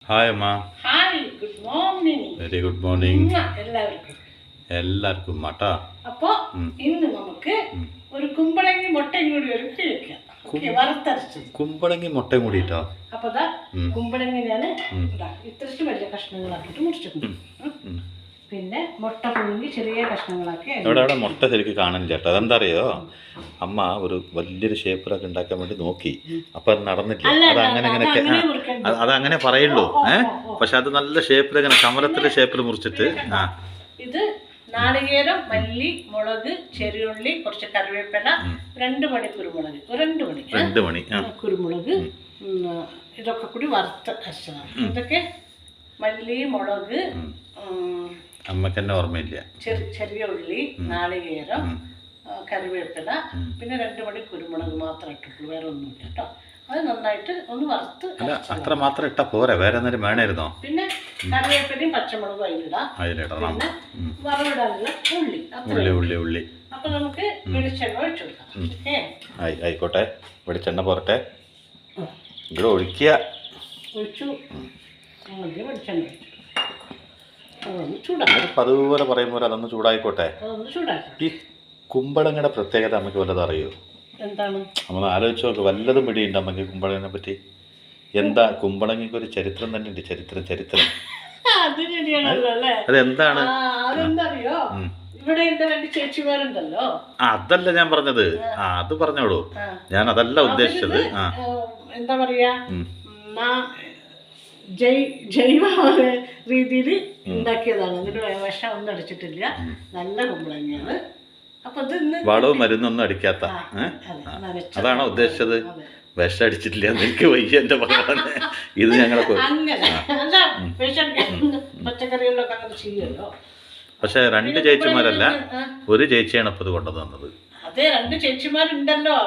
Hi അമ്മ. Hi, good morning. Very good morning എല്ലാവർക്കും. എല്ലാവർക്കും മട്ടാ. അപ്പോ ഇന്ന് നമുക്ക് ഒരു കുമ്പളങ്ങി മുട്ടയും കൂടി ഒരു വെക്കാം. വറുത്തരച്ചത് കുമ്പളങ്ങി മുട്ടയും കൂടിയിട്ടോ. അപ്പൊ കുമ്പളങ്ങി ഞാന് ഇത്രയ്ക്ക് വലിയ കഷ്ണങ്ങളാക്കിയിട്ട് മുറിച്ചിട്ടുണ്ട്. പിന്നെ മുട്ട പുഴുങ്ങി ചെറിയ കഷ്ണങ്ങളാക്കി. അവിടെ മുട്ട ശരിക്കും കാണില്ല കേട്ടോ. അതെന്താ അറിയോ, അമ്മ ഒരു വലിയൊരു ഷേപ്പിലൊക്കെ ഉണ്ടാക്കാൻ വേണ്ടി നോക്കി, അപ്പൊ അത് നടന്നില്ല. അതങ്ങനെ പറയുള്ളൂ. പക്ഷെ അത് നല്ല ഷേപ്പിൽ, ഇങ്ങനെ കമലത്തിന്റെ ഷേപ്പിൽ മുറിച്ചിട്ട്. ഇത് നാളികേരം, മല്ലി, മുളക്, ചെറിയുള്ളി, കുറച്ച് കറിവേപ്പില, 2 മണി കുരുമുളക്, 2 മണി കുരുമുളക്, ഇതൊക്കെ കൂടി വറുത്ത് അരച്ചതാണ്. ഇതൊക്കെ മല്ലി, മുളക്, അമ്മക്ക് തന്നെ ഓർമ്മയില്ല, ചെറിയ ഉള്ളി, നാളികേരം, കറിവേപ്പില, പിന്നെ 2 മണി കുരുമുളക് മാത്രം ഇട്ടിട്ടുള്ളൂ, വേറെ ഒന്നുമില്ല കേട്ടോ. അത് നന്നായിട്ട് ഒന്ന് വറുത്ത്. അത്ര മാത്രം ഇട്ടാ പോരെ, വേറെ എന്തെങ്കിലും വേണമായിരുന്നോ? പിന്നെ കറിവേപ്പിലയും പച്ചമുളകും അതിലിടാം. പിന്നെ വറവിടാനുള്ള ഉള്ളി. അപ്പൊ നമുക്ക് വെളിച്ചെണ്ണ ഒഴിച്ചു കൊടുക്കാം. ആയിക്കോട്ടെ, വെളിച്ചെണ്ണ പോരട്ടെ. ഇവിടെ ഒഴിച്ചു വെളിച്ചെണ്ണ അതുപോലെ പറയുമ്പോൾ അതൊന്ന് ചൂടായിക്കോട്ടെ. ഈ കുമ്പളങ്ങയുടെ പ്രത്യേകത നമുക്ക് വല്ലതും അറിയോ? എന്താണ്? നമ്മൾ ആലോചിച്ച് നോക്ക്, വല്ലതും പിടിയുണ്ട് അമ്മക്ക് കുമ്പളങ്ങിനെ പറ്റി? എന്താ കുമ്പളങ്ങിക്ക് ഒരു ചരിത്രം തന്നെ ഉണ്ട്. ചരിത്രം അതെന്താണ്? അതെന്തറിയോ, ഇവിടെ എന്റെ 2 ചേച്ചിമാരുണ്ടല്ലോ. അതല്ല ഞാൻ പറഞ്ഞത്. അത് പറഞ്ഞോളൂ, ഞാൻ അതല്ല ഉദ്ദേശിച്ചത്. എന്താ പറയാ, ജൈവ രീതിയിൽ ഉണ്ടാക്കിയതാണ്. അതിന് വിഷം ഒന്നും അടിച്ചിട്ടില്ല. നല്ല കുമ്പളങ്ങയാണ്. അപ്പൊ വളവും മരുന്നൊന്നും അടിക്കാത്ത. അതാണോ ഉദ്ദേശിച്ചത്? വിഷം അടിച്ചിട്ടില്ല എനിക്ക് വയ്യ എന്റെ ഭഗവാന്. ഇത് ഞങ്ങളൊക്കെ പച്ചക്കറികളിലൊക്കെ അങ്ങനെ ചെയ്യുമല്ലോ. പക്ഷെ 2 ചേച്ചിമാരല്ല, ഒരു ചേച്ചിയാണ് ഇപ്പൊ ഇത് കൊണ്ടുവന്നത്. അതെ, 2 ചേച്ചിമാരുണ്ടല്ലോ.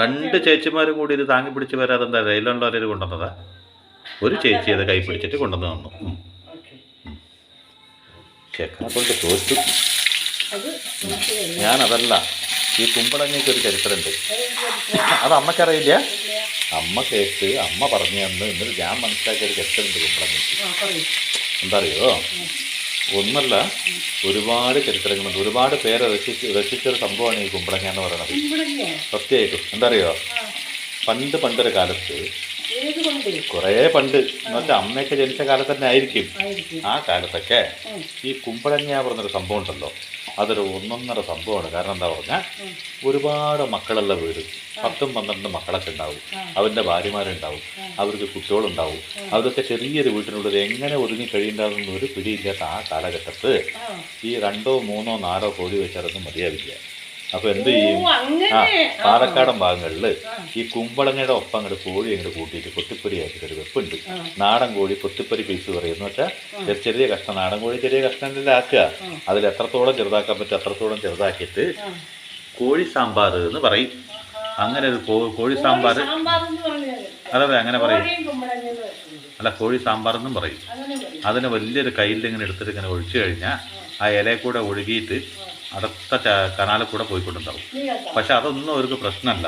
2 ചേച്ചിമാരും കൂടി ഇത് താങ്ങി പിടിച്ച് വരാതെ എന്താ റെയിലുള്ളവര് കൊണ്ടുവന്നതാ? ഒരു ചേച്ചി അത് കൈ പിടിച്ചിട്ട് കൊണ്ടുവന്ന് തന്നു. ചെക്കനെ കൊണ്ട് തോറ്റു. ഞാനതല്ല, ഈ കുമ്പളങ്ങയ്ക്ക് ഒരു ചരിത്രമുണ്ട്. അത് അമ്മക്കറിയില്ല. അമ്മ കേട്ട് അമ്മ പറഞ്ഞു തന്ന്. എന്നിട്ട് ഞാൻ മനസ്സിലാക്കിയ ഒരു ചരിത്രമുണ്ട് കുമ്പളങ്ങയ്ക്ക്. എന്താ അറിയോ, ഒന്നല്ല, ഒരുപാട് ചരിത്രങ്ങളുണ്ട്. ഒരുപാട് പേരെ രക്ഷിച്ചൊരു സംഭവമാണ് ഈ കുമ്പളങ്ങ എന്ന് പറയുന്നത്. സത്യമായിട്ടും എന്താ അറിയോ, പണ്ടൊരു കാലത്ത്, കുറേ പണ്ട് എന്ന് വെച്ചാൽ അമ്മയൊക്കെ ജനിച്ച കാലത്ത് തന്നെ ആയിരിക്കും. ആ കാലത്തൊക്കെ ഈ കുമ്പളങ്ങ പറഞ്ഞൊരു സംഭവം ഉണ്ടല്ലോ, അതൊരു ഒന്നൊന്നര സംഭവമാണ്. കാരണം എന്താ പറഞ്ഞാൽ, ഒരുപാട് മക്കളുള്ള വീട്, 10-12 മക്കളൊക്കെ ഉണ്ടാവും. അവരുടെ ഭാര്യമാരുണ്ടാവും, അവർക്ക് കുട്ടികളുണ്ടാവും. അവരൊക്കെ ചെറിയൊരു വീട്ടിനുള്ളിൽ എങ്ങനെ ഒതുങ്ങി കഴിയുന്നതെന്ന് ഒരു പിടിയില്ലാത്ത ആ കാലഘട്ടത്ത് ഈ 2, 3, 4 കോഴി വെച്ചാലൊന്നും മതിയാവില്ല. അപ്പൊ എന്ത് ചെയ്യും, പാലക്കാടൻ ഭാഗങ്ങളിൽ ഈ കുമ്പളങ്ങയുടെ ഒപ്പം അങ്ങോട്ട് കോഴി അങ്ങോട്ട് കൂട്ടിയിട്ട് കൊത്തിപ്പൊരി ആക്കിയിട്ട് ഒരു വെപ്പുണ്ട്. നാടൻ കോഴി കൊത്തിപ്പൊരി പീസ് പറയും. എന്ന് വെച്ചാൽ ചെറിയ കഷ്ണം, നാടൻ കോഴി ചെറിയ കഷ്ണങ്ങളിൽ ആക്കുക. അതിൽ എത്രത്തോളം ചെറുതാക്കാൻ പറ്റും അത്രത്തോളം ചെറുതാക്കിയിട്ട് കോഴി സാമ്പാർ എന്ന് പറയും. അങ്ങനെ ഒരു കോഴി സാമ്പാർ, അതെ അങ്ങനെ പറയും. അല്ല, കോഴി സാമ്പാർ എന്നും പറയും. അതിന് വലിയൊരു കയ്യിൽ ഇങ്ങനെ എടുത്തിട്ട് ഇങ്ങനെ ഒഴിച്ചു കഴിഞ്ഞാൽ ആ ഇലയിൽ കൂടെ ഒഴുകിയിട്ട് അടുത്ത കനാലിൽ കൂടെ പോയിക്കൊണ്ടുണ്ടാവും. പക്ഷെ അതൊന്നും അവർക്ക് പ്രശ്നമല്ല.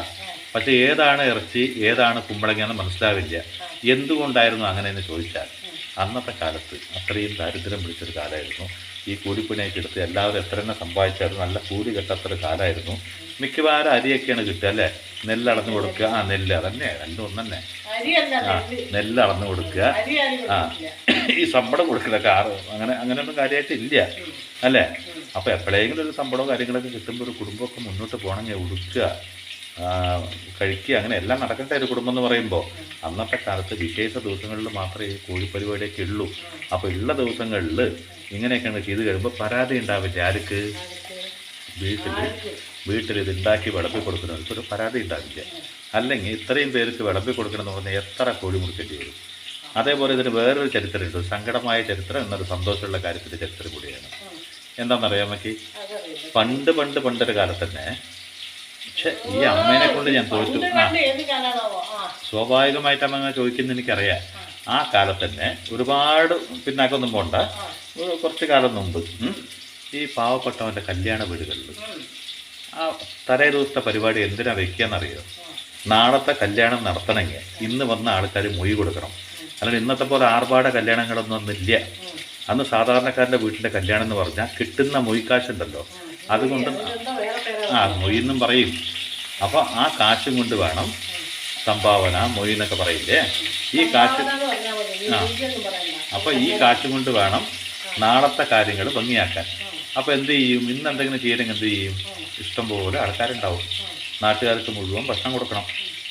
പക്ഷെ ഏതാണ് ഇറച്ചി ഏതാണ് കുമ്പളങ്ങയെന്ന് മനസ്സിലാവില്ല. എന്തുകൊണ്ടായിരുന്നു അങ്ങനെയെന്ന് ചോദിച്ചാൽ, അന്നത്തെ കാലത്ത് അത്രയും ദാരിദ്ര്യം പിടിച്ചൊരു കാലമായിരുന്നു. ഈ കൂലിപ്പണിയൊക്കെ എടുത്ത് എല്ലാവരും എത്ര തന്നെ സമ്പാദിച്ചാലും നല്ല കൂലി കിട്ടാത്തൊരു കാലമായിരുന്നു. മിക്കവാറും അരിയൊക്കെയാണ് കിട്ടുക അല്ലേ, നെല്ല് അളന്ന് കൊടുക്കുക. നെല്ല് അതന്നെ, രണ്ടും ഒന്നെ. നെല്ല് അളന്ന് കൊടുക്കുക. ഈ ശമ്പളം കൊടുക്കുന്ന കാറ് അങ്ങനെയൊന്നും കാര്യമായിട്ട് ഇല്ല അല്ലേ. അപ്പോൾ എപ്പോഴെങ്കിലും ഒരു ശമ്പളമോ കാര്യങ്ങളൊക്കെ കിട്ടുമ്പോൾ ഒരു കുടുംബമൊക്കെ മുന്നോട്ട് പോകണമെങ്കിൽ ഉടുക്കുക, കഴിക്കുക, അങ്ങനെ എല്ലാം നടക്കട്ടെ ഒരു കുടുംബം എന്ന് പറയുമ്പോൾ. അന്നത്തെ കാലത്ത് വിശേഷ ദിവസങ്ങളിൽ മാത്രമേ ഈ കോഴിപ്പരിപാടിയൊക്കെ ഉള്ളൂ. അപ്പോൾ ഉള്ള ദിവസങ്ങളിൽ ഇങ്ങനെയൊക്കെയാണ് ചെയ്ത് കഴിയുമ്പോൾ പരാതി ഉണ്ടാവില്ല. ആർക്ക്? വീട്ടിൽ ഇത് ഉണ്ടാക്കി വിളമ്പി കൊടുക്കുന്നവർക്ക് ഒരു പരാതി ഉണ്ടാവില്ല. അല്ലെങ്കിൽ ഇത്രയും പേർക്ക് വിളമ്പി കൊടുക്കണമെന്ന് പറഞ്ഞാൽ എത്ര കോഴി മുറിക്കേണ്ടി വരും. അതേപോലെ ഇതിന് വേറൊരു ചരിത്രമുണ്ട്, സങ്കടമായ ചരിത്രം എന്നൊരു സന്തോഷമുള്ള കാര്യത്തിൻ്റെ ചരിത്രം കൂടിയാണ്. എന്താണെന്നറിയാൻ പറ്റി, പണ്ടൊരു കാലത്ത് തന്നെ. പക്ഷെ ഈ അമ്മേനെ കൊണ്ട് ഞാൻ തോറ്റു. സ്വാഭാവികമായിട്ട് അമ്മ ചോദിക്കുന്ന എനിക്കറിയാം. ആ കാലത്ത് തന്നെ ഒരുപാട് പിന്നാക്കൊന്നും പോണ്ട, കുറച്ച് കാലം മുമ്പ് ഈ പാവപ്പെട്ടവൻ്റെ കല്യാണ വീടുകളിൽ ആ തലേ ദിവസത്തെ പരിപാടി എന്തിനാ വെക്കുകയെന്നറിയോ? നാളത്തെ കല്യാണം നടത്തണമെങ്കിൽ ഇന്ന് വന്ന ആൾക്കാർ മൊഴി കൊടുക്കണം. അല്ലാണ്ട് ഇന്നത്തെ പോലെ ആർഭാട കല്യാണങ്ങളൊന്നും ഒന്നില്ല. അന്ന് സാധാരണക്കാരൻ്റെ വീട്ടിൻ്റെ കല്യാണം എന്ന് പറഞ്ഞാൽ കിട്ടുന്ന മൊയ്ക്കാശുണ്ടല്ലോ, അതുകൊണ്ട് മൊയ്യെന്നും പറയും. അപ്പോൾ ആ കാശും കൊണ്ട് വേണം സംഭാവന മൊയ് എന്നൊക്കെ പറയില്ലേ, ഈ കാശ്. അപ്പോൾ ഈ കാശും കൊണ്ട് വേണം നാളത്തെ കാര്യങ്ങൾ ഭംഗിയാക്കാൻ. അപ്പോൾ എന്ത് ചെയ്യും, ഇന്ന് എന്തെങ്കിലും ചെയ്യണമെങ്കിൽ എന്ത് ചെയ്യും, ഇഷ്ടംപോലെ ആൾക്കാരുണ്ടാവും, നാട്ടുകാർക്ക് മുഴുവൻ ഭക്ഷണം കൊടുക്കണം.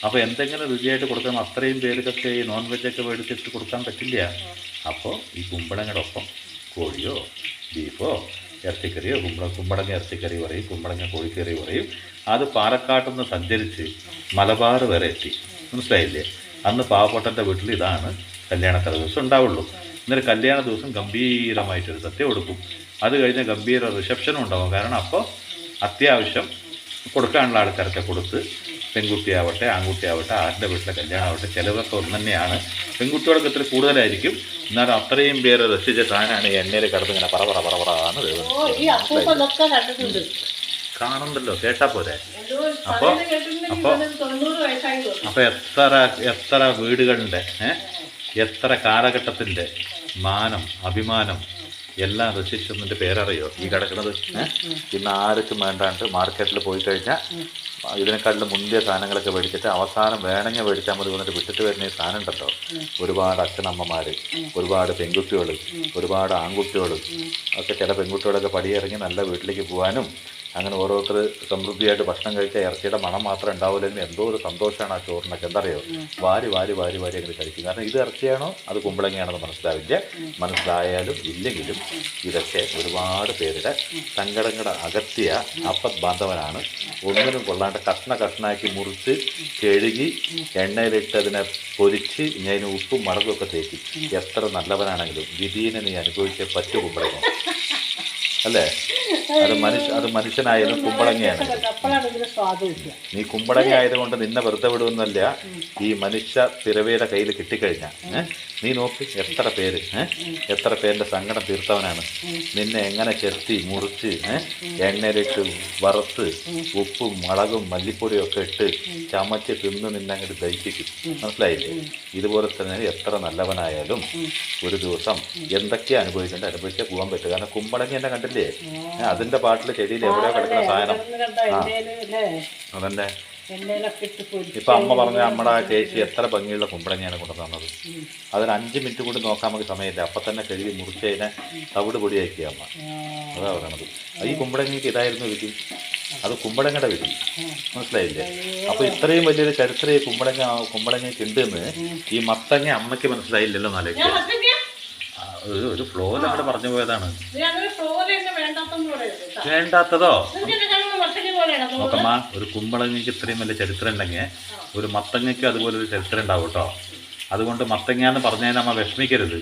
അപ്പോൾ എന്തെങ്കിലും രുചിയായിട്ട് കൊടുക്കണം. അത്രയും പേർക്കൊക്കെ ഈ നോൺ വെജൊക്കെ മേടിച്ചിട്ട് കൊടുക്കാൻ പറ്റില്ല. അപ്പോൾ ഈ കുമ്പളങ്ങയുടെ ഒപ്പം കോഴിയോ ബീഫോ ഇറച്ചിക്കറിയോ, കുമ്പളങ്ങ ഇറച്ചിക്കറി പറയും, കുമ്പളങ്ങ കോഴിക്കറി പറയും. അത് പാലക്കാട്ടിൽ നിന്ന് സഞ്ചരിച്ച് മലബാർ വരെ എത്തി. മനസ്സിലായില്ലേ? അന്ന് പാവപ്പെട്ടൻ്റെ വീട്ടിൽ ഇതാണ് കല്യാണത്തല ദിവസം ഉണ്ടാവുള്ളൂ. ഇന്നലെ കല്യാണ ദിവസം ഗംഭീരമായിട്ടൊരു സദ്യ കൊടുക്കും. അത് കഴിഞ്ഞ് ഗംഭീര റിസപ്ഷനും ഉണ്ടാവും. കാരണം അപ്പോൾ അത്യാവശ്യം കൊടുക്കാനുള്ള ആൾക്കാരൊക്കെ കൊടുത്ത്, പെൺകുട്ടിയാവട്ടെ ആൺകുട്ടിയാവട്ടെ ആരുടെ വീട്ടിലെ കല്യാണമാവട്ടെ ചിലവൊക്കെ ഒന്ന് തന്നെയാണ്. പെൺകുട്ടികൾക്ക് ഇത്തിരി കൂടുതലായിരിക്കും, എന്നാലും അത്രയും പേര് രസിച്ച സാധനമാണ് ഈ എണ്ണയിൽ കിടന്ന് ഇങ്ങനെ പറന്ന് കാണുന്നുണ്ടല്ലോ, കേട്ടാ പോരെ. അപ്പോൾ എത്ര വീടുകളുടെ എത്ര കാലഘട്ടത്തിൻ്റെ മാനം അഭിമാനം എല്ലാം രസിച്ചതിൻ്റെ പേരറിയോ ഈ കിടക്കുന്നത്? ഇന്ന് ആർക്കും വേണ്ടാണ്ട് മാർക്കറ്റിൽ പോയി കഴിഞ്ഞാൽ ഇതിനെക്കാട്ടിലും മുന്തിയ സാധനങ്ങളൊക്കെ മേടിച്ചിട്ട് അവസാനം വേണമെങ്കിൽ മേടിച്ചാൽ മതി വന്നിട്ട് വിട്ടിട്ട് വരുന്ന ഈ സാധനം ഉണ്ടല്ലോ. ഒരുപാട് അച്ഛനമ്മമാർ, ഒരുപാട് പെൺകുട്ടികൾ, ഒരുപാട് ആൺകുട്ടികൾ ഒക്കെ, ചില പെൺകുട്ടികളൊക്കെ പടിയിറങ്ങി നല്ല വീട്ടിലേക്ക് പോകാനും അങ്ങനെ ഓരോരുത്തർ സമൃദ്ധിയായിട്ട് ഭക്ഷണം കഴിച്ചാൽ ഇറച്ചിയുടെ മണം മാത്രം ഉണ്ടാവില്ലെങ്കിലും എന്തോ ഒരു സന്തോഷമാണ് ആ ചോറിനൊക്കെ. എന്തറിയോ, വാരി വാരി വാരി വാരി അങ്ങനെ കഴിക്കും. കാരണം ഇത് ഇറച്ചിയാണോ അത് കുമ്പളങ്ങയാണെന്ന് മനസ്സിലാവില്ല. മനസ്സിലായാലും ഇല്ലെങ്കിലും ഇതൊക്കെ ഒരുപാട് പേരുടെ സങ്കടങ്ങളുടെ അകത്തിയ ആപത് ബാന്ധവനാണ്. ഒന്നിനും കൊള്ളാണ്ട് കഷ്ണാക്കി മുറിച്ച് കഴുകി എണ്ണയിലിട്ട് അതിനെ പൊരിച്ച് ഞാൻ ഉപ്പും മുളകും ഒക്കെ തേക്കി. എത്ര നല്ലവനാണെങ്കിലും വിധീനെ നീ അനുഭവിച്ചേ പറ്റു കുമ്പളങ്ങ അല്ലേ? അത് മനുഷ്യനായാലും കുമ്പളങ്ങയാണ്. നീ കുമ്പളങ്ങ ആയതുകൊണ്ട് നിന്നെ വെറുതെ വിടുമെന്നല്ല, ഈ മനുഷ്യ പിറവിയുടെ കയ്യിൽ കിട്ടിക്കഴിഞ്ഞാൽ നീ നോക്ക് എത്ര പേരുടെ സങ്കടം തീർത്തവനാണ്. നിന്നെ എങ്ങനെ ചെത്തി മുറിച്ച് എണ്ണയിലിട്ട് വറുത്ത് ഉപ്പും മുളകും മല്ലിപ്പൊടിയും ഒക്കെ ഇട്ട് ചമച്ച് തിന്ന് നിന്നെ അങ്ങോട്ട് ദഹിപ്പിക്കും. മനസ്സിലായില്ലേ? ഇതുപോലെ തന്നെ എത്ര നല്ലവനായാലും ഒരു ദിവസം എന്തൊക്കെയാണ് അനുഭവിച്ചാൽ പോകാൻ പറ്റും. കാരണം കുമ്പളങ്ങ എന്നെ കണ്ടില്ലേ, അതിന്റെ പാട്ടിൽ ചെടിയിൽ എവിടെയോ കിടക്കുന്ന സാധനം. അതന്നെ ഇപ്പൊ അമ്മ പറഞ്ഞ നമ്മുടെ ആ ചേച്ചി എത്ര ഭംഗിയുള്ള കുമ്പളങ്ങയാണ് കൊണ്ടുതന്നത്. അതിന് 5 മിനിറ്റ് കൂടി നോക്കാൻ നമുക്ക് സമയമില്ല. അപ്പം തന്നെ കഴുകി മുറിച്ചതിനെ തവിട് പൊടിയാക്കിയ അമ്മ. അതാ പറയണത്. ഈ കുമ്പളങ്ങയ്ക്ക് ഇതായിരുന്നു വിധി, അത് കുമ്പളങ്ങയുടെ വിധി. മനസ്സിലായില്ലേ? അപ്പൊ ഇത്രയും വലിയൊരു ചരിത്രം ഈ കുമ്പളങ്ങയ്ക്ക് ഉണ്ടെന്ന് ഈ മത്തങ്ങ അമ്മയ്ക്ക് മനസ്സിലായില്ലല്ലോ. നാലേക്ക് ഒരു ഫ്ലോയിൽ അങ്ങോട്ട് പറഞ്ഞു പോയതാണ്. വേണ്ടാത്തതോ നോക്കമ്മ, ഒരു കുമ്പളങ്ങയ്ക്ക് ഇത്രയും വലിയ ചരിത്രം ഉണ്ടെങ്കിൽ ഒരു മത്തങ്ങയ്ക്ക് അതുപോലെ ഒരു ചരിത്രം ഉണ്ടാവും കേട്ടോ. അതുകൊണ്ട് മത്തങ്ങ എന്ന് പറഞ്ഞാൽ അമ്മ വിഷമിക്കരുത്.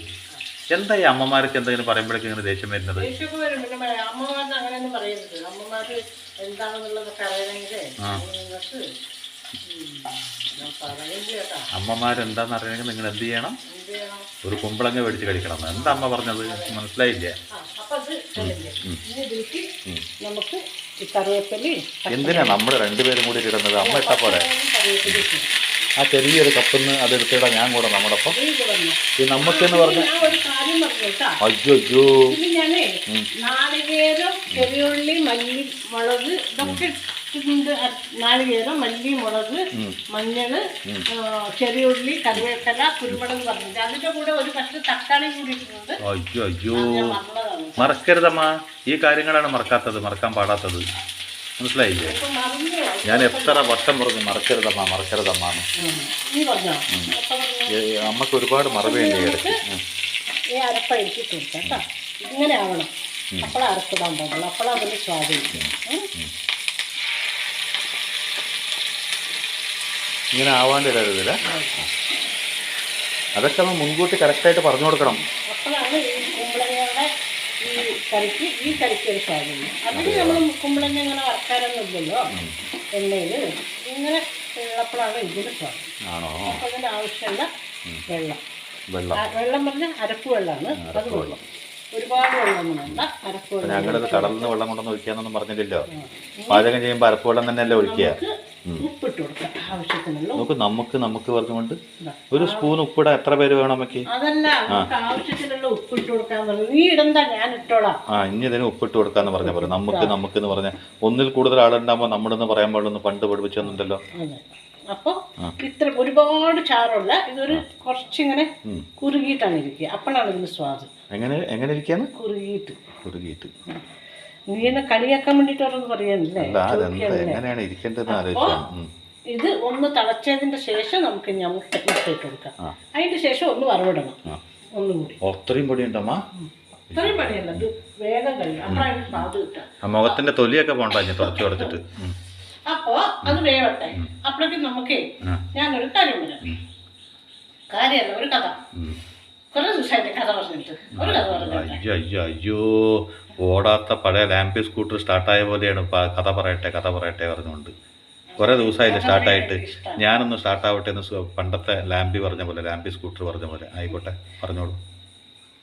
എന്താ ഈ അമ്മമാർക്ക് എന്തെങ്കിലും പറയുമ്പോഴേക്കും ഇങ്ങനെ ദേഷ്യം വരുന്നത്? അമ്മമാരെന്താന്ന് അറിയണമെങ്കിൽ നിങ്ങൾ എന്ത് ചെയ്യണം? ഒരു കുമ്പളങ്ങ മേടിച്ച് കഴിക്കണം. എന്താ അമ്മ പറഞ്ഞത് മനസ്സിലായില്ല? എന്തിനാ നമ്മൾ രണ്ടുപേരും കൂടി ഇടുന്നത്? അമ്മ ഇട്ടാ പോലെ ആ ചെറിയൊരു കപ്പിന്ന് അതെടുത്തിടാം ഞാൻ കൂടെ നമ്മുടെ ഒപ്പം. ഈ നമുക്കെന്ന് പറഞ്ഞ അയ്യോ നാളികേരം, ചെറിയുള്ളി, മല്ലി, മുളക് ഇതൊക്കെ നാളികേരം, മല്ലി, മുളക്, മഞ്ഞള്, ചെറിയുള്ളി, കറിവേപ്പില, കുരുമുളക് പറഞ്ഞത്. അതിന്റെ കൂടെ ഒരു കഷ്ണം തക്കാളി കൂടി ഇട്ടിട്ടുണ്ട്. അയ്യോ മറക്കരുതമ്മ, ഈ കാര്യങ്ങളാണ് മറക്കാൻ പാടാത്തത്. മനസ്സിലായില്ലേ? ഞാൻ എത്ര വട്ടം പറഞ്ഞു മറക്കരുതമ്മ. അമ്മക്ക് ഒരുപാട് മറവേണ്ടി ഇടയ്ക്ക്. ഈ അരപ്പ എനിക്ക് കൊടുക്കാം. ഇങ്ങനെ ആവണം, അപ്പോഴാണ് അരപ്പിടാൻ പാടുള്ളൂ, അപ്പോഴാണ് അതിന് സ്വാധീനിക്കും. ഇങ്ങനെ ആവാണ്ടിടരുതില്ല. അതൊക്കെ നമ്മൾ മുൻകൂട്ടി കറക്റ്റായിട്ട് പറഞ്ഞു കൊടുക്കണം. അപ്പോഴാണ് ഈ കുമ്പളങ്ങയുടെ ഈ കറിക്ക് ഒരു സ്വാധീനം. അതിന് നമ്മൾ കുമ്പളങ്ങ ഇങ്ങനെ വറക്കാനൊന്നുമില്ലല്ലോ എണ്ണയിൽ. ഇങ്ങനെ ഉള്ളപ്പോഴാണ് ഇതിന് സ്വാധീനം. അപ്പോൾ അതിൻ്റെ ആവശ്യമുള്ള വെള്ളം പറഞ്ഞാൽ അരപ്പ് വെള്ളമാണ്. അത് വെള്ളം ഒരുപാട് വെള്ളമൊന്നും വേണ്ട, അരപ്പ് വെള്ളം. ഞങ്ങളത് കടലിൽ നിന്ന് വെള്ളം കൊണ്ടൊന്നും ഒഴിക്കാന്നൊന്നും പറഞ്ഞില്ലല്ലോ. പാചകം ചെയ്യുമ്പോൾ അരപ്പ് വെള്ളം തന്നെയല്ലേ ഒഴിക്കുക. ഉപ്പിട്ട് കൊടുക്കുക ആവശ്യത്തിനുള്ള നമുക്ക് നമുക്ക് പറഞ്ഞുകൊണ്ട് ഒരു സ്പൂൺ ഉപ്പിടാൻ എത്ര പേര് വേണം അമ്മയ്ക്ക്? അതല്ല നമുക്ക് ആവശ്യത്തിനുള്ള ഉപ്പിട്ട് കൊടുക്കാൻ പറഞ്ഞു. നീ ഇടണ്ട, ഞാൻ ഇട്ടോളാം. ഇനി ഇതിന് ഉപ്പിട്ട് കൊടുക്കാന്ന് പറഞ്ഞ പോലെ നമുക്ക് എന്ന് പറഞ്ഞ ഒന്നിൽ കൂടുതൽ ആളുണ്ടാകുമ്പോൾ നമ്മുടെ പറയാൻ പാടുന്നു പണ്ട് പഠിപ്പിച്ചു തന്നിട്ടല്ലോ. അപ്പൊ ഇത്ര ഒരുപാട് ചാറുള്ള ഇതൊരു കുറച്ചിങ്ങനെ കുറുകിയിട്ടാണ് ഇരിക്കുക. അപ്പോഴാണ് ഇതിന് സ്വാദ്. എങ്ങനെ ഇരിക്കാന്ന്? കുറുകിയിട്ട്. നീ എന്നെ കളിയാക്കാൻ വേണ്ടിട്ട് ഓരോന്ന് പറയാനില്ലേ? എങ്ങനെയാണ് ഇരിക്കേണ്ടത്? ഇത് ഒന്ന് തിളച്ചതിന്റെ ശേഷം നമുക്ക് മുട്ട ഇട്ട് കൊടുക്കാം. അതിന്റെ ശേഷം ഒന്ന് വറവിടണം. ഒന്നും കൂടി. അത്രയും പൊടി ഉണ്ടമ്മ? ഇത്രയും പണിയല്ല, ഇത് വേഗം കഴിയും. അപ്പോഴാണ് സ്വാദ് കിട്ടുക. മുഖത്തിന്റെ തൊലിയൊക്കെ പോണ്ടാ തുടച്ചിട്ട്. അപ്പോ അത് വേവട്ടെ. അപ്പോഴേക്കും നമുക്കേ ഞാനൊരു കാര്യം പറയാം. കാര്യമല്ല, ഒരു കഥ. കുറെ ദിവസമായിട്ട് കഥ പറഞ്ഞിട്ട് ഒരു കഥ പറഞ്ഞു. അയ്യോ ഓടാത്ത പഴയ ലാമ്പി സ്കൂട്ടർ സ്റ്റാർട്ടായ പോലെയാണ് കഥ പറയട്ടെ പറഞ്ഞുകൊണ്ട്. കുറെ ദിവസമായില്ലേ സ്റ്റാർട്ടായിട്ട്. ഞാനൊന്ന് സ്റ്റാർട്ടാവട്ടെ എന്ന് പണ്ടത്തെ ലാമ്പി പറഞ്ഞ പോലെ, ലാമ്പി സ്കൂട്ടർ പറഞ്ഞ പോലെ. ആയിക്കോട്ടെ, പറഞ്ഞോളൂ.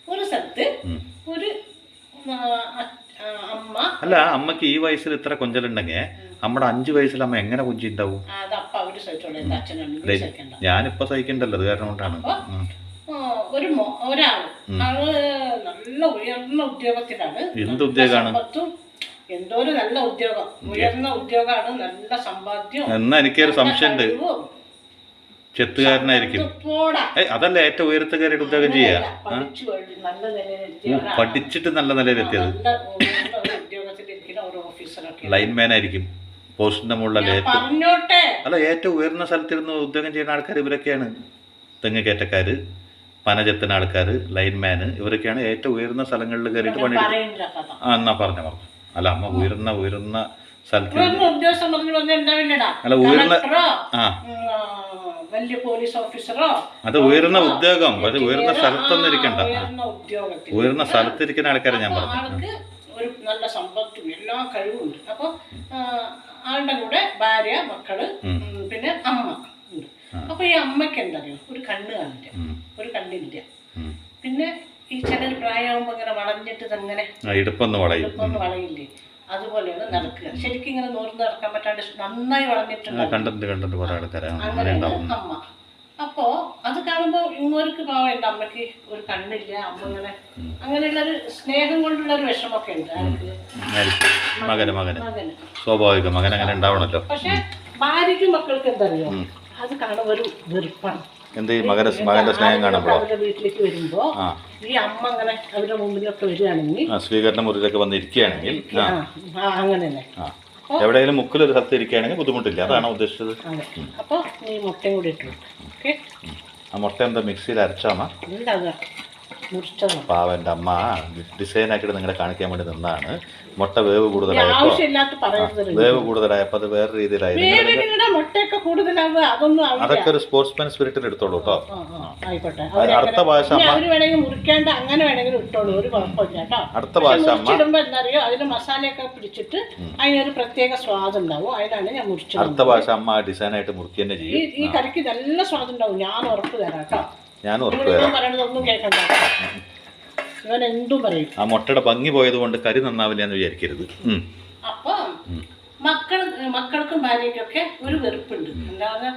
ഒരു സ്ഥലത്ത് ഒരു അമ്മ. അല്ല, അമ്മക്ക് ഈ വയസ്സിൽ ഇത്ര കൊഞ്ചലുണ്ടെങ്കിൽ നമ്മുടെ 5 വയസ്സിൽ അമ്മ എങ്ങനെ കൊഞ്ചി ഉണ്ടാവും? ഞാനിപ്പോ സഹിക്കണ്ടല്ലോ, അത് കാരണം കൊണ്ടാണ്. ഒരാള് നല്ല ഉയർന്ന ഉദ്യോഗത്തിലാണ്. എന്ത് ഉദ്യോഗമാണ്? എന്തോ ഒരു നല്ല ഉദ്യോഗം, ഉയർന്ന ഉദ്യോഗമാണ്, നല്ല സമ്പാദ്യം. എന്നാ എനിക്കൊരു സംശയമുണ്ട്, ചെത്തുകാരനായിരിക്കും. അതല്ല ഏറ്റവും ഉയരത്ത് കയറിയിട്ട് ഉദ്യോഗം ചെയ്യാ? പഠിച്ചിട്ട് നല്ല നിലയിലെത്തിയത് ലൈൻമാൻ ആയിരിക്കും. പോസ്റ്റിന്റെ മുകളിലല്ലേ അല്ല ഏറ്റവും ഉയർന്ന സ്ഥലത്തിരുന്ന് ഉദ്യോഗം ചെയ്യുന്ന ആൾക്കാർ ഇവരൊക്കെയാണ്. തെങ്ങ് കയറ്റക്കാര്, പന ചെത്തുന്ന ആൾക്കാർ, ലൈൻമാന്, ഇവരൊക്കെയാണ് ഏറ്റവും ഉയർന്ന സ്ഥലങ്ങളിൽ കയറിയിട്ട് പണി. എന്നാ പറഞ്ഞു. അല്ല അമ്മ ഉയർന്ന സ്ഥലത്ത് അല്ല ഉയർന്ന വലിയ പോലീസ് ഓഫീസറോ, അത് ഉയർന്ന ഉദ്യോഗം. പക്ഷെ ഉയർന്ന സ്ഥലത്തൊന്നും ഇരിക്കണ്ട, ഉയർന്ന സ്ഥലത്തിരിക്കുന്ന ആൾക്കാരെ ഞാൻ പറഞ്ഞു. ഒരു നല്ല സമ്പത്തും എല്ലാ കഴിവുണ്ട്. അപ്പൊ ആളുടെ കൂടെ ഭാര്യ, മക്കള്, പിന്നെ അമ്മ ഉണ്ട്. അപ്പൊ ഈ അമ്മയ്ക്ക് എന്താ അറിയോ, ഒരു കണ്ണ് കാണില്ല, ഒരു കണ്ണില്ല. പിന്നെ ഈ ചിലർ പ്രായമാകുമ്പോ ഇങ്ങനെ വളഞ്ഞിട്ട് തന്നെ ഇടുപ്പൊന്ന് വളയില്ലേ, അതുപോലെയാണ് നടക്കുക. ശരിക്കും ഇങ്ങനെ നോർന്ന് നടക്കാൻ പറ്റാണ്ട് നന്നായി വളഞ്ഞിട്ടുണ്ട് അമ്മ. അപ്പോ അത് കാണുമ്പോ ഇങ്ങോർക്ക് പാവം എന്റെ അമ്മയ്ക്ക് ഒരു കണ്ണില്ല, അമ്മ ഇങ്ങനെ അങ്ങനെയുള്ളൊരു സ്നേഹം കൊണ്ടുള്ള ഒരു വിഷമൊക്കെ ഉണ്ട് മകന്. സ്വാഭാവികം, മകൻ അങ്ങനെ ഉണ്ടാവണല്ലോ. പക്ഷെ ഭാര്യയ്ക്കും മക്കൾക്ക് എന്തറിയോ, അത് കാണുമ്പോ ഒരു വെറുപ്പാണ്. മകന്റെ സ്നേഹം കാണുമ്പോ അവരുടെ വീട്ടിലേക്ക് വരുമ്പോ ഈ അമ്മ അങ്ങനെ അവരുടെ മുമ്പിലൊക്കെ വരികയാണെങ്കിൽ, സ്വീകരണ മുറിയിലൊക്കെ വന്നിരിക്കുകയാണെങ്കിൽ, അങ്ങനെ തന്നെ എവിടെയെങ്കിലും മുക്കിലൊരു സ്ഥലത്ത് ഇരിക്കുകയാണെങ്കിൽ ബുദ്ധിമുട്ടില്ല. അതാണ് ഉദ്ദേശിച്ചത്. അപ്പൊ ഈ മുട്ടയും കൂടി ഇട്ടു. ആ മുട്ട എന്താ മിക്സിയിൽ അരച്ചാമ? മുറിച്ചതാണ്. പാവന്റെ അമ്മ ഡിസൈൻ ആക്കിയിട്ട് നിങ്ങളെ കാണിക്കാൻ വേണ്ടി നിന്നാണ്. മുട്ട വേവ് കൂടുതലായപ്പോ അത് വേറെ രീതിയിലായി. അതൊക്കെ ഒരു സ്പോർട്സ്മാൻ സ്പിരിറ്റിൽ എടുത്തോളൂ കേട്ടോ. അടുത്ത പ്രാവശ്യം അടുത്ത പ്രാവശ്യം അതിന് മസാലയൊക്കെ പിടിച്ചിട്ട് അതിനൊരു പ്രത്യേക സ്വാദ് ഉണ്ടാവും. അതിനാണ് ഞാൻ മുറിച്ചത്. അടുത്ത പ്രാവശ്യം അമ്മ ഡിസൈൻ ആയിട്ട് മുറിക്കുക തന്നെ ചെയ്യും. ഈ കറിക്ക് നല്ല സ്വാദ് ഉണ്ടാവും, ഞാൻ ഉറപ്പ് തരാം കേട്ടോ. ഞാൻ ഉറപ്പ് തരാം. പറയണതൊന്നും കേൾക്കണ്ട, ഇവൻ എന്തും പറയും. ആ മുട്ടയുടെ ഭംഗി പോയത് കൊണ്ട് കറി നന്നാവില്ല എന്ന് വിചാരിക്കരുത്. അപ്പൊ മക്കൾക്കും ഭാര്യയ്ക്കൊക്കെ ഒരു വെറുപ്പുണ്ട്. എന്താന്ന്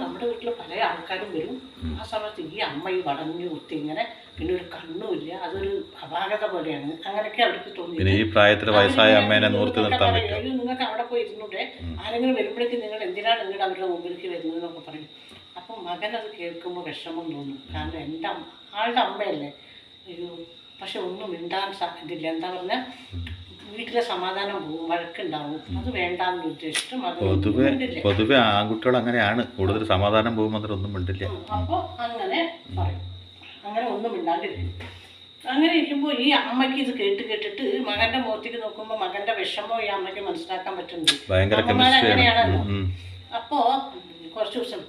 നമ്മുടെ വീട്ടിൽ പല ആൾക്കാരും വരും. ആ സമയത്ത് ഈ അമ്മ ഈ വടഞ്ഞു കുത്തി ഇങ്ങനെ, പിന്നെ ഒരു കണ്ണുമില്ല, അതൊരു അപാകത പോലെയാണ്. അങ്ങനെയൊക്കെ അവർക്ക് തോന്നി. ഈ പ്രായത്തിൽ വയസ്സായ അമ്മേനെ നിർത്താൻ പറ്റും. നിങ്ങൾക്ക് അവിടെ പോയി ഇരുന്നൂടെ, ആരെങ്കിലും വരുമ്പോഴേക്കും നിങ്ങൾ എന്തിനാണ് നിങ്ങൾ അവരുടെ മുമ്പിലേക്ക് വരുന്നത് എന്നൊക്കെ പറയും. അപ്പം മകൻ അത് കേൾക്കുമ്പോൾ വിഷമം തോന്നും. കാരണം ആളുടെ അമ്മയല്ലേ. അയ്യോ, പക്ഷെ ഒന്നും മിണ്ടാൻ സാധ്യതയില്ല. എന്താ പറഞ്ഞാൽ വീട്ടിലെ സമാധാനം പോവും, വഴക്കുണ്ടാവും. അത് വേണ്ടാന്ന് ഉദ്ദേശിച്ചിട്ട് പൊതുവെ ആൺകുട്ടികൾ അങ്ങനെയാണ്, കൂടുതൽ സമാധാനം പോകുമ്പോൾ ഒന്നും മിണ്ടില്ല. അപ്പോൾ അങ്ങനെ പറയും, അങ്ങനെ ഒന്നും മിണ്ടാണ്ടിരിക്കും. അങ്ങനെ ഇരിക്കുമ്പോൾ ഈ അമ്മയ്ക്ക് ഇത് കേട്ടിട്ട് മകന്റെ മുഖത്തേക്ക് നോക്കുമ്പോൾ മകന്റെ വിഷമം ഈ അമ്മയ്ക്ക് മനസ്സിലാക്കാൻ പറ്റുന്നുണ്ട്. അമ്മമാരങ്ങനെയാണല്ലോ. അപ്പോ കുറച്ച് ദിവസം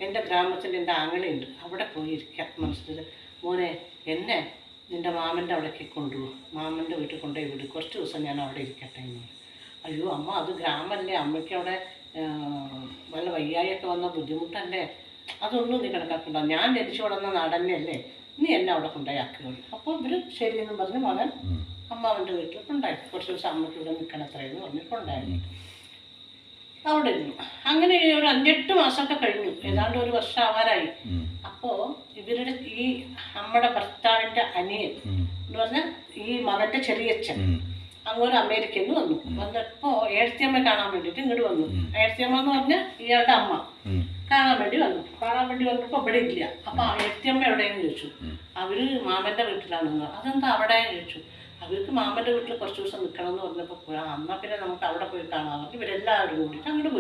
എൻ്റെ ഗ്രാമത്തിൽ എൻ്റെ ആങ്ങളയുണ്ട്, അവിടെ പോയിരിക്കാം. മനസ്സിൽ മോനെ എന്നെ നിൻ്റെ മാമൻ്റെ അവിടേക്ക് കൊണ്ടുപോകും, മാമൻ്റെ വീട്ടിൽ കൊണ്ടുപോയി വിടും, കുറച്ച് ദിവസം ഞാൻ അവിടെ ഇരിക്കട്ടെ എന്ന്. അയ്യോ അമ്മ, അത് ഗ്രാമമല്ലേ, അമ്മയ്ക്ക് അവിടെ വല്ല വയ്യായൊക്കെ വന്ന ബുദ്ധിമുട്ടല്ലേ, അതൊന്നും നീ കണക്കാക്കണ്ട, ഞാൻ ജനിച്ചു വളർന്ന നാടന്നെയല്ലേ, നീ എന്നെ അവിടെ കൊണ്ടുപോയി ആക്കുകയുള്ളൂ. അപ്പോൾ ഇവർ ശരിയെന്നും പറഞ്ഞ് മകൻ അമ്മാവൻ്റെ വീട്ടിൽ കൊണ്ടായി. കുറച്ച് ദിവസം അമ്മയ്ക്ക് ഇവിടെ നിൽക്കണത്രയെന്ന് പറഞ്ഞ് കൊണ്ടായി. അവിടെ ഇരുന്നു. അങ്ങനെ ഒരു 5-8 മാസമൊക്കെ കഴിഞ്ഞു, ഏതാണ്ട് ഒരു വർഷം ആവാറായി. അപ്പോൾ ഇവരുടെ ഈ നമ്മുടെ ഭർത്താവിൻ്റെ അനിയൻ എന്ന് പറഞ്ഞാൽ ഈ മകൻ്റെ ചെറിയച്ഛൻ അങ്ങോട്ട് അമേരിക്കയിൽ നിന്ന് വന്നു. വന്നപ്പോൾ ഏഴത്തിയമ്മ കാണാൻ വേണ്ടിയിട്ട് ഇങ്ങോട്ട് വന്നു. ഏഴത്തിയമ്മ എന്ന് പറഞ്ഞാൽ ഇയാളുടെ അമ്മ കാണാൻ വേണ്ടി വന്നപ്പോൾ ഇവിടെ ഇല്ല. അപ്പോൾ ഏഴത്തിയമ്മ എവിടെയെന്ന് ചോദിച്ചു. അവര് മാമൻ്റെ വീട്ടിലാണെന്ന്. അതെന്താ അവിടെ ചോദിച്ചു. അവർക്ക് മാമൻ്റെ വീട്ടിൽ കുറച്ച് ദിവസം നിൽക്കണം എന്ന് പറഞ്ഞപ്പോൾ എന്നാൽ പിന്നെ നമുക്ക് അവിടെ പോയി കാണാൻ പറഞ്ഞു. ഇവരെല്ലാവരും കൂടിയിട്ട് അങ്ങോട്ട്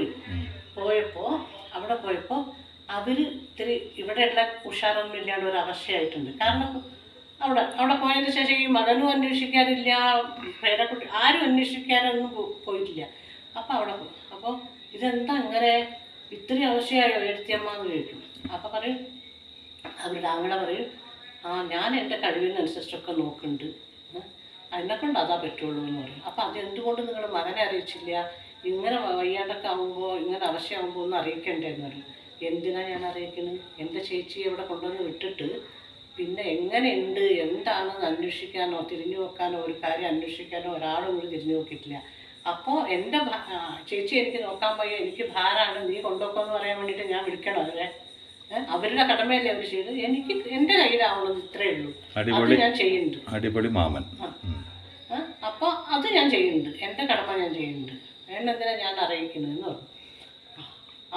അവിടെ പോയപ്പോൾ അവർ ഇത്തിരി ഇവിടെയുള്ള ഉഷാറൊന്നും ഇല്ലാണ്ട് ഒരു അവസ്ഥയായിട്ടുണ്ട്. കാരണം അവിടെ പോയതിന് ശേഷം ഈ മകനും അന്വേഷിക്കാനില്ല, പേരക്കുട്ടി ആരും അന്വേഷിക്കാനൊന്നും പോയിട്ടില്ല. അപ്പോൾ അവിടെ പോയി. അപ്പോൾ ഇതെന്താ അങ്ങനെ ഇത്രയും അവസ്ഥയായോ എഴുത്തിയമ്മ എന്ന് ചോദിക്കും. അപ്പോൾ പറയും അവരുടെ ആങ്ങളെ പറയും, ഞാൻ എൻ്റെ കഴിവിനനുസരിച്ചൊക്കെ നോക്കുന്നുണ്ട്, അതിനെക്കൊണ്ട് അതാ പറ്റുള്ളൂ എന്ന് പറയും. അപ്പോൾ അതെന്തുകൊണ്ട് നിങ്ങൾ മകനെ അറിയിച്ചില്ല? ഇങ്ങനെ വയ്യാണ്ടൊക്കെ ആകുമ്പോൾ ഇങ്ങനെ അവസ്ഥയാകുമ്പോൾ ഒന്ന് അറിയിക്കണ്ടേന്ന് പറയും. എന്തിനാ ഞാൻ അറിയിക്കുന്നത്? എൻ്റെ ചേച്ചിയെ ഇവിടെ കൊണ്ടുവന്ന് വിട്ടിട്ട് പിന്നെ എങ്ങനെയുണ്ട് എന്താണെന്ന് അന്വേഷിക്കാനോ തിരിഞ്ഞു നോക്കാനോ ഒരു കാര്യം അന്വേഷിക്കാനോ ഒരാളും കൂടി തിരിഞ്ഞു നോക്കിയിട്ടില്ല. അപ്പോൾ എൻ്റെ ചേച്ചി എനിക്ക് നോക്കാൻ പോയി, എനിക്ക് ഭാരമാണ്, നീ കൊണ്ടുപോക്കാന്ന് പറയാൻ വേണ്ടിയിട്ട് ഞാൻ വിളിക്കണം അവരെ. അവരുടെ കടമയല്ലേ അവർ ചെയ്ത്. എനിക്ക് എൻ്റെ കയ്യിലാവുന്നത് ഇത്രയേ ഉള്ളൂ, അത് ഞാൻ ചെയ്യുന്നുണ്ട്. അടിപൊളി മാമൻ. അപ്പോൾ അത് ഞാൻ ചെയ്യുന്നുണ്ട്, എൻ്റെ കടമ ഞാൻ ചെയ്യുന്നുണ്ട്, എന്നെന്തിനാ ഞാൻ അറിയിക്കുന്നതെന്ന് പറഞ്ഞു.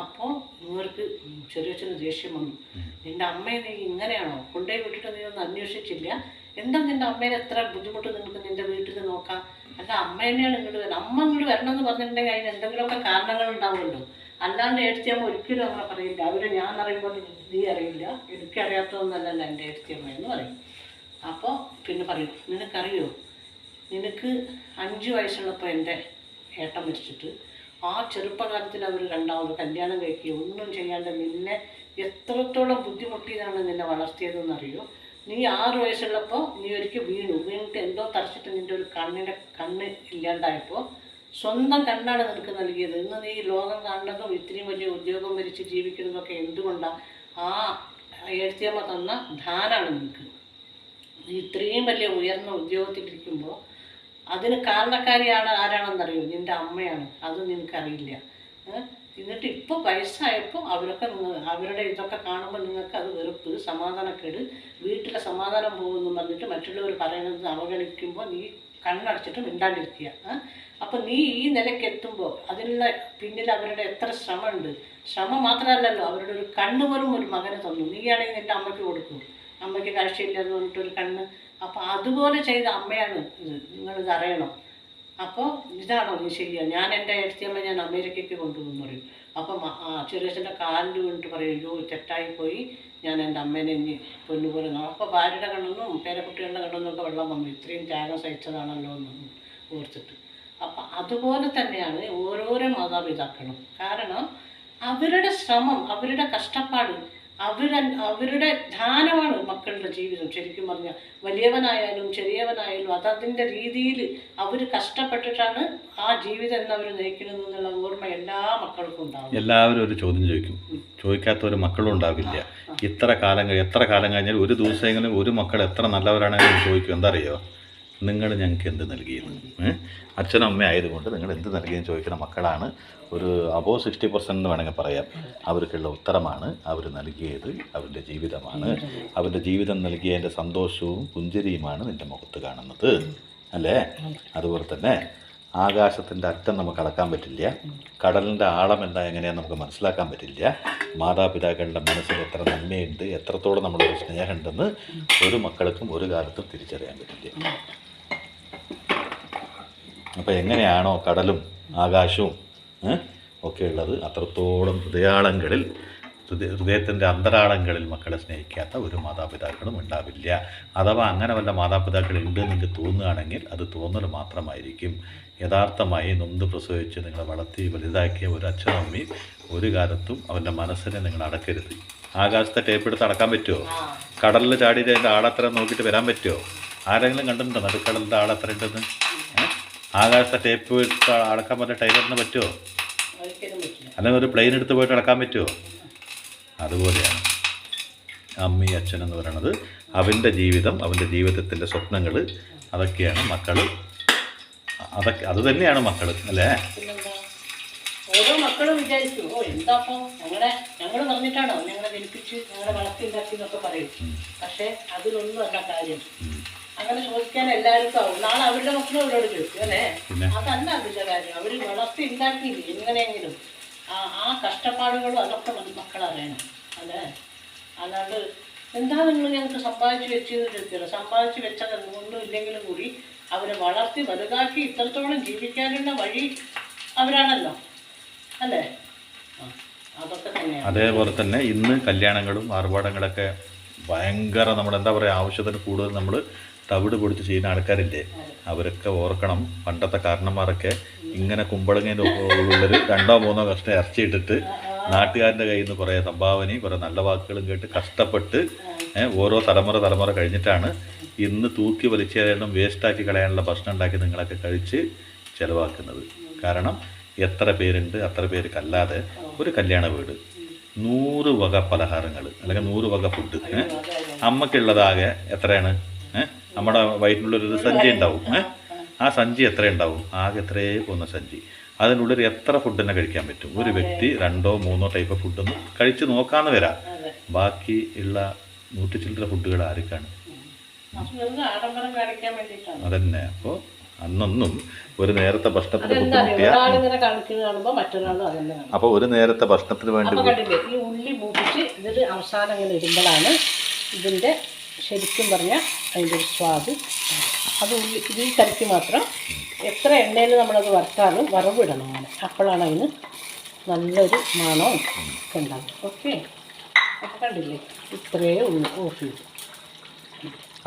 അപ്പോൾ ഇവർക്ക് ചെറിയ ദേഷ്യം വന്നു. നിൻ്റെ അമ്മയെ നീ ഇങ്ങനെയാണോ കൊണ്ടുപോയി വിട്ടിട്ട് നീ ഒന്നും അന്വേഷിച്ചില്ല? എന്താ നിൻ്റെ അമ്മേനെ എത്ര ബുദ്ധിമുട്ട് നിനക്ക് നിൻ്റെ വീട്ടിൽ നോക്കാം? അല്ല അമ്മ തന്നെയാണ് ഇങ്ങോട്ട് വരുന്നത്. അമ്മ ഇങ്ങോട്ട് വരണമെന്ന് പറഞ്ഞിട്ടുണ്ടെങ്കിൽ അതിന് എന്തെങ്കിലുമൊക്കെ കാരണങ്ങൾ ഉണ്ടാവുമല്ലോ. അല്ലാണ്ട് ഏഴ്ത്തിയമ്മ ഒരിക്കലും അങ്ങനെ പറയില്ല. അവരെ ഞാൻ അറിയുമ്പോൾ നീ അറിയില്ല, എനിക്കറിയാത്തതൊന്നല്ലല്ലോ എൻ്റെ ഏഴ്ത്തിയമ്മ എന്ന് പറയും. അപ്പോൾ പിന്നെ പറയും, നിനക്കറിയോ, നിനക്ക് 5 വയസ്സുള്ളപ്പോൾ എൻ്റെ ഏട്ടൻ മരിച്ചിട്ട് ആ ചെറുപ്പകാലത്തിൽ അവർ രണ്ടാമത് കല്യാണം കഴിക്കുകയോ ഒന്നും ചെയ്യാണ്ട് നിന്നെ എത്രത്തോളം ബുദ്ധിമുട്ടിയതാണ് നിന്നെ വളർത്തിയതെന്നറിയോ? നീ 6 വയസ്സുള്ളപ്പോൾ നീ ഒരിക്കൽ വീണിട്ട് എന്തോ തറച്ചിട്ട് നിൻ്റെ ഒരു കണ്ണ് ഇല്ലാണ്ടായപ്പോൾ സ്വന്തം കണ്ണാണ് നിനക്ക് നൽകിയത്. ഇന്ന് നീ ലോകം കാണുന്നതും ഇത്രയും വലിയ ഉദ്യോഗം ഭരിച്ച് ജീവിക്കുന്നതൊക്കെ എന്തുകൊണ്ടാണ്? ആ എഴുത്തിയമ്മ തന്ന ധാരാണ് നിനക്ക്. നീ ഇത്രയും വലിയ ഉയർന്ന ഉദ്യോഗത്തിലിരിക്കുമ്പോൾ അതിന് കാരണക്കാരിയാണ് ആരാണെന്നറിയോ? നിൻ്റെ അമ്മയാണ്. അത് നിനക്കറിയില്ല. എന്നിട്ട് ഇപ്പോൾ വയസ്സായപ്പോൾ അവരുടെ ഇതൊക്കെ കാണുമ്പോൾ നിങ്ങൾക്ക് അത് വെറുപ്പ്, സമാധാനക്കേട്, വീട്ടിലെ സമാധാനം പോകുമെന്ന് പറഞ്ഞിട്ട് മറ്റുള്ളവർ പറയുന്നത് അവഗണിക്കുമ്പോൾ നീ കണ്ണടച്ചിട്ട് മിണ്ടാണ്ടിരിക്കുക. അപ്പോൾ നീ ഈ നിലയ്ക്ക് എത്തുമ്പോൾ അതിനുള്ള പിന്നിൽ അവരുടെ എത്ര ശ്രമമുണ്ട്. ശ്രമം മാത്രമല്ലല്ലോ, അവരുടെ ഒരു കണ്ണ് പോലും ഒരു മകന് തന്നു. നീയാണെങ്കിൽ നിൻ്റെ അമ്മയ്ക്ക് കൊടുക്കും, അമ്മയ്ക്ക് കാഴ്ചയില്ല എന്ന് പറഞ്ഞിട്ടൊരു കണ്ണ്. അപ്പോൾ അതുപോലെ ചെയ്ത അമ്മയാണ് ഇത്, നിങ്ങളിത് അറിയണം. അപ്പോൾ ഇതാണോ നീ ചെയ്യുക? ഞാൻ എൻ്റെ ഏടത്തിയമ്മ ഞാൻ അമേരിക്കയ്ക്ക് കൊണ്ടുപോകുന്നു പറയും. അപ്പം ചെറിയച്ഛൻ്റെ കാലിൽ വീണിട്ട് പറയും, അയ്യോ തെറ്റായിപ്പോയി, ഞാൻ എൻ്റെ അമ്മേനെ ഇനി പൊന്നുപോലെ. അപ്പോൾ ഭാര്യയുടെ കണ്ണൊന്നും പേരക്കുട്ടികളുടെ കണ്ണൊന്നും വെള്ളം വന്നു, ഇത്രയും ത്യാഗം സഹിച്ചതാണല്ലോ എന്നൊന്നും ഓർത്തിട്ട്. അപ്പം അതുപോലെ തന്നെയാണ് ഓരോരോ മാതാപിതാക്കളും. കാരണം അവരുടെ ശ്രമം, അവരുടെ കഷ്ടപ്പാട്, അവരുടെ ധ്യാനമാണ് മക്കളുടെ ജീവിതം. ശരിക്കും പറഞ്ഞാൽ വലിയവനായാലും ചെറിയവനായാലും അതതിൻ്റെ രീതിയിൽ അവർ കഷ്ടപ്പെട്ടിട്ടാണ് ആ ജീവിതം എന്നവർ നയിക്കുന്നത് എന്നുള്ള ഓർമ്മ എല്ലാ മക്കൾക്കും ഉണ്ടാവും. എല്ലാവരും ഒരു ചോദ്യം ചോദിക്കും, ചോദിക്കാത്ത ഒരു മക്കളും ഉണ്ടാവില്ല. എത്ര കാലം കഴിഞ്ഞാൽ ഒരു ദിവസമെങ്കിലും ഒരു മക്കൾ എത്ര നല്ലവരാണെന്ന് ചോദിക്കും. എന്താ അറിയോ? നിങ്ങൾ ഞങ്ങൾക്ക് എന്ത് നൽകിയെന്ന്. അച്ഛനും അമ്മ ആയതുകൊണ്ട് നിങ്ങൾ എന്ത് നൽകിയെന്ന് ചോദിക്കുന്ന മക്കളാണ്. ഒരു അബോവ് 60% എന്ന് വേണമെങ്കിൽ പറയാം. അവർക്കുള്ള ഉത്തരമാണ് അവർ നൽകിയത് അവരുടെ ജീവിതമാണ്. അവരുടെ ജീവിതം നൽകിയതിൻ്റെ സന്തോഷവും പുഞ്ചിരിയുമാണ് നിൻ്റെ മുഖത്ത് കാണുന്നത്, അല്ലേ? അതുപോലെ തന്നെ ആകാശത്തിൻ്റെ അറ്റം നമുക്ക് അളക്കാൻ പറ്റില്ല, കടലിൻ്റെ ആഴം എന്താ എങ്ങനെയാണെന്ന് നമുക്ക് മനസ്സിലാക്കാൻ പറ്റില്ല. മാതാപിതാക്കളുടെ മനസ്സിൽ എത്ര നന്മയുണ്ട്, എത്രത്തോളം നമ്മളൊരു സ്നേഹമുണ്ടെന്ന് ഒരു മക്കൾക്കും ഒരു കാലത്തും തിരിച്ചറിയാൻ പറ്റില്ല. അപ്പോൾ എങ്ങനെയാണോ കടലും ആകാശവും ഒക്കെ ഉള്ളത്, അത്രത്തോളം ഹൃദയത്തിൻ്റെ അന്തരാളങ്ങളിൽ മക്കളെ സ്നേഹിക്കാത്ത ഒരു മാതാപിതാക്കളും ഉണ്ടാവില്ല. അഥവാ അങ്ങനെ വല്ല മാതാപിതാക്കൾ ഉണ്ട് നിങ്ങൾക്ക് തോന്നുകയാണെങ്കിൽ അത് തോന്നൽ മാത്രമായിരിക്കും. യഥാർത്ഥമായി നൊന്ത് പ്രസവിച്ച് നിങ്ങളെ വളർത്തി വലുതാക്കിയ ഒരു അച്ഛനും അമ്മയും ഒരു കാലത്തും അവൻ്റെ മനസ്സിനെ നിങ്ങൾ അടക്കരുത്. ആകാശത്തെ ടേപ്പ് എടുത്ത് അടക്കാൻ പറ്റുമോ? കടലിൽ ചാടിയിട്ട് അതിൻ്റെ ആളത്ര നോക്കിയിട്ട് വരാൻ പറ്റുമോ? ആരെങ്കിലും കണ്ടിട്ടുണ്ടോ നടുക്കടലിൻ്റെ ആളത്ര ഉണ്ടെന്ന്? ആകാശത്തെ ടേപ്പ് എടുത്ത് അടക്കാൻ പറ്റുന്ന ടൈലറിന് പറ്റുമോ? അല്ലെങ്കിൽ ഒരു പ്ലെയിൻ എടുത്ത് പോയിട്ട് അടക്കാൻ പറ്റുമോ? അതുപോലെയാണ് അമ്മി അച്ഛൻ എന്ന് പറയുന്നത്. അവൻ്റെ ജീവിതം, അവൻ്റെ ജീവിതത്തിൻ്റെ സ്വപ്നങ്ങൾ, അതൊക്കെയാണ് മക്കൾ. അത് തന്നെയാണ് മക്കൾ, അല്ലേ? ഓരോ മക്കളും വിചാരിക്കും ഓ എന്താപ്പം ഞങ്ങൾ പറഞ്ഞിട്ടാണോ ഞങ്ങളെ ജനിപ്പിച്ച് ഞങ്ങളെ വളർത്തിണ്ടാക്കി എന്നൊക്കെ പറയും. പക്ഷെ അതിലൊന്നും അല്ല കാര്യം. അങ്ങനെ ചോദിക്കാൻ എല്ലാവർക്കും ആവും. നാളെ അവരുടെ മക്കളും അവരോട് ചോദിക്കും അല്ലേ? അതല്ല അതിൻ്റെ കാര്യം. അവർ വളർത്തി ഉണ്ടാക്കിയില്ലേ എങ്ങനെയെങ്കിലും ആ കഷ്ടപ്പാടുകളും അതൊക്കെ മക്കളറിയണം അല്ലേ? അല്ലാണ്ട് എന്താ നിങ്ങൾ ഞങ്ങൾക്ക് സമ്പാദിച്ച് വെച്ചെന്ന് ചോദിക്കില്ല. സമ്പാദിച്ച് വെച്ചത് ഒന്നും ഇല്ലെങ്കിലും കൂടി അവരെ വളർത്തി വലുതാക്കി ഇത്രത്തോളം ജീവിക്കാനുള്ള വഴി അവരാണല്ലോ അല്ലേ? അതൊക്കെ തന്നെയാണ്. അതേപോലെ തന്നെ ഇന്ന് കല്യാണങ്ങളും ആർഭാടങ്ങളൊക്കെ ഭയങ്കര നമ്മുടെ എന്താ പറയുക ആവശ്യത്തിന് കൂടുതൽ നമ്മൾ തവിട് പൊടിച്ച് ചെയ്യുന്ന ആൾക്കാരില്ലേ, അവരൊക്കെ ഓർക്കണം പണ്ടത്തെ കാരണന്മാരൊക്കെ ഇങ്ങനെ കുമ്പളങ്ങേൻ്റെ ഉള്ളിൽ 2-3 കഷ്ണം ഇറച്ചിയിട്ടിട്ട് നാട്ടുകാരൻ്റെ കയ്യിൽ നിന്ന് കുറേ സംഭാവനയും കുറേ നല്ല വാക്കുകളും കേട്ട് കഷ്ടപ്പെട്ട് ഓരോ തലമുറ കഴിഞ്ഞിട്ടാണ് ഇന്ന് തൂക്കി വലിച്ചെറിയാനും വേസ്റ്റാക്കി കളയാനുള്ള ഭക്ഷണം ഉണ്ടാക്കി നിങ്ങളൊക്കെ കഴിച്ച് ചിലവാക്കുന്നത്. കാരണം എത്ര പേരുണ്ട് അത്ര പേർക്കല്ലാതെ ഒരു കല്യാണ വീട് 100 വക പലഹാരങ്ങൾ അല്ലെങ്കിൽ 100 വക ഫുഡ് അമ്മക്കുള്ളതാകെ എത്രയാണ്? നമ്മുടെ വയറ്റിനുള്ളൊരു സഞ്ചി ഉണ്ടാവും. ആ സഞ്ചി എത്ര ഉണ്ടാവും? ആകെ എത്രയേ പോകുന്ന സഞ്ചി. അതിനുള്ളിൽ എത്ര ഫുഡിനെ കഴിക്കാൻ പറ്റും? ഒരു വ്യക്തി 2-3 ടൈപ്പ് ഫുഡൊന്നും കഴിച്ച് നോക്കാമെന്ന് വരാം. ബാക്കി ഉള്ള 100 ചില്ലറ ഫുഡുകൾ ആർക്കാണ്? അതന്നെ. അപ്പോൾ അന്നൊന്നും ഒരു നേരത്തെ ഭക്ഷണത്തിന് ബുദ്ധിമുട്ടിയ അപ്പോൾ ഒരു നേരത്തെ ഭക്ഷണത്തിന് വേണ്ടി ഈ ഉള്ളി മൂപ്പിച്ച് ഇതിൽ അവസാനം ഇങ്ങനെ ഇടുമ്പോഴാണ് ഇതിൻ്റെ ശരിക്കും പറഞ്ഞാൽ അതിൻ്റെ ഒരു സ്വാദ്. അത് ഉള്ളി ഈ കറിക്ക് മാത്രം എത്ര എണ്ണയിൽ നമ്മളത് വറുത്താലും വറവിടണം അങ്ങനെ. അപ്പോഴാണ് അതിന് നല്ലൊരു മണവും ഒക്കെ ഉണ്ടാകും. ഓക്കെ, അപ്പോൾ കണ്ടില്ലേ ഇത്രയേ ഉള്ളൂ. ഓഫ് ചെയ്തു.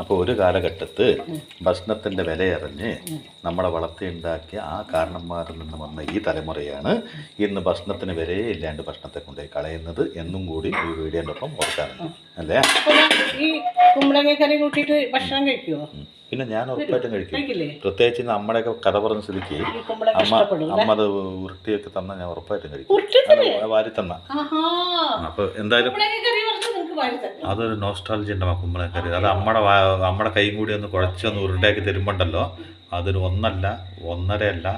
അപ്പോൾ ഒരു കാലഘട്ടത്ത് ഭക്ഷണത്തിൻ്റെ വിലയറിഞ്ഞ് നമ്മളെ വളർത്തിയുണ്ടാക്കിയ ആ കാരണന്മാരിൽ നിന്ന് വന്ന ഈ തലമുറയാണ് ഇന്ന് ഭക്ഷണത്തിന് വിലയേ ഇല്ലാണ്ട് ഭക്ഷണത്തെ കൊണ്ടുപോയി കളയുന്നത് എന്നും കൂടി ഈ വീഡിയോൻ്റെ ഒപ്പം ഓർക്കാറുണ്ട് അല്ലേ? ഈ കുമ്പളങ്ങ കറി കൂട്ടിയിട്ട് ഭക്ഷണം കഴിക്കുമോ? പിന്നെ ഞാൻ ഉറപ്പായിട്ടും കഴിക്കും. പ്രത്യേകിച്ച് നമ്മുടെയൊക്കെ കഥ പറഞ്ഞ സ്ഥിതിക്ക് അമ്മ അത് ഉരുട്ടിയൊക്കെ തന്ന ഞാൻ ഉറപ്പായിട്ടും കഴിക്കും. വാരി തന്ന അപ്പോൾ എന്തായാലും അതൊരു നോസ്റ്റാൾജി ഉണ്ടാവും കുമ്പളങ്ങക്കറി. അത് അമ്മയുടെ കൈയും കൂടി ഒന്ന് കുഴച്ചൊന്ന് ഉരുണ്ടാക്കി തരുമ്പോണ്ടല്ലോ അതൊരു 1 1.5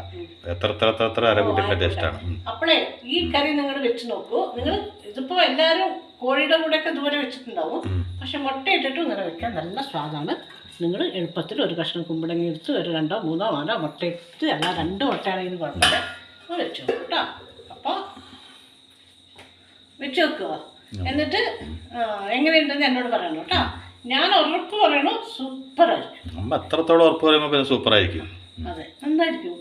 എത്ര അര കൂട്ടിൻ്റെ ടേസ്റ്റാണ്. അപ്പോഴേ ഈ കറി നിങ്ങൾ വെച്ച് നോക്കൂ. നിങ്ങൾ ഇതിപ്പോ എല്ലാവരും കോഴിയുടെ കൂടെ ഒക്കെ ദൂരെ വെച്ചിട്ടുണ്ടാവും. പക്ഷെ മുട്ട ഇട്ടിട്ട് ഇങ്ങനെ വെക്കാൻ നല്ല സ്വാദാണ്. നിങ്ങൾ എളുപ്പത്തിൽ ഒരു കഷ്ണം കുമ്പളങ്ങി എടുത്ത് ഒരു 2, 3, 4 മുട്ട ഇട്ട് അല്ല 2 മുട്ടയാണെങ്കിൽ കുഴപ്പമില്ല വെച്ച് നോക്കും കേട്ടോ. അപ്പോൾ വെച്ച് വെക്കുക. എന്നിട്ട് എങ്ങനെയുണ്ടെന്ന് എന്നോട് പറയണം കേട്ടോ. ഞാൻ ഉറപ്പ് പറയണു സൂപ്പറായിരിക്കും. അമ്മ എത്രത്തോളം ഉറപ്പ് പറയുമ്പോൾ പിന്നെ സൂപ്പറായിരിക്കും. അതെ, നന്നായിരിക്കും.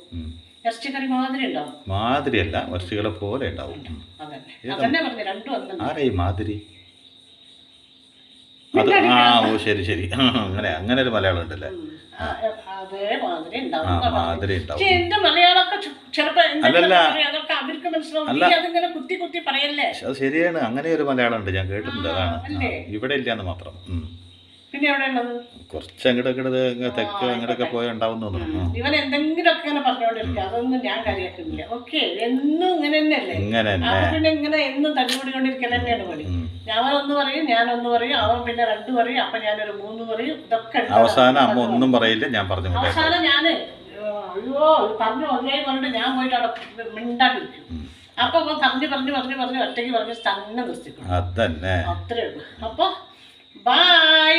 ഇറച്ചിക്കറി മാതിരി ഉണ്ടാവും. മാതിരിയല്ല, ഇറച്ചികളെ പോലെ ഉണ്ടാവും. അതന്നെ പറഞ്ഞു രണ്ടും ഒന്നും. ആരാ ഈ മാതിരി? അത് ഓ ശരി അങ്ങനെ ഒരു മലയാളം ഉണ്ടല്ലേ? അതേമാതിരി ഉണ്ടാവും. മാതിരി ഉണ്ടാവും. എന്റെ മലയാളമൊക്കെ ചിലപ്പോ അതൊക്കെ അവർക്ക് മനസ്സിലാവും. അതിങ്ങനെ കുത്തി പറയല്ലേ? അത് ശരിയാണ്. അങ്ങനെ ഒരു മലയാളം ഉണ്ട്, ഞാൻ കേട്ടിട്ടുണ്ട്. അതാണ് ഇവിടെ ഇല്ലാന്ന് മാത്രം. പിന്നെ എവിടെയുള്ളത്? കുറച്ച് അങ്ങോട്ട് തെക്ക് അങ്ങോട്ടൊക്കെ പോയി ഉണ്ടാവും തോന്നുന്നു. ഇവൻ എന്തെങ്കിലുമൊക്കെ ഇങ്ങനെ പറഞ്ഞോണ്ടിരിക്കുക. അതൊന്നും ഞാൻ കാര്യമാക്കുന്നില്ല. ഓക്കെ, എന്നും ഇങ്ങനെ തന്നെയല്ലേ? പിന്നെ ഇങ്ങനെ എന്നും തല്ലുകൂടിക്കൊണ്ടിരിക്കൽ തന്നെയാണ് പണി. ഞാനൊന്ന് പറയും, ഞാനൊന്ന് പറയും, അവൻ പിന്നെ 2 പറയും, അപ്പൊ ഞാനൊരു 3 പറയും. ഇതൊക്കെ അവസാനം അമ്മ ഒന്നും പറയില്ല, ഞാൻ പറഞ്ഞു. അവസാനം ഞാന് അയ്യോ പറഞ്ഞു ഒന്നേ പറഞ്ഞിട്ട് ഞാൻ പോയിട്ട് അവിടെ മിണ്ടാണ്ടിരിക്കും. അപ്പൊ പറഞ്ഞു ഒറ്റയ്ക്ക് പറഞ്ഞ് തന്നെ നിർത്തിക്കും. അതന്നെ, അത്രേ ഉള്ളൂ. അപ്പൊ ബൈ.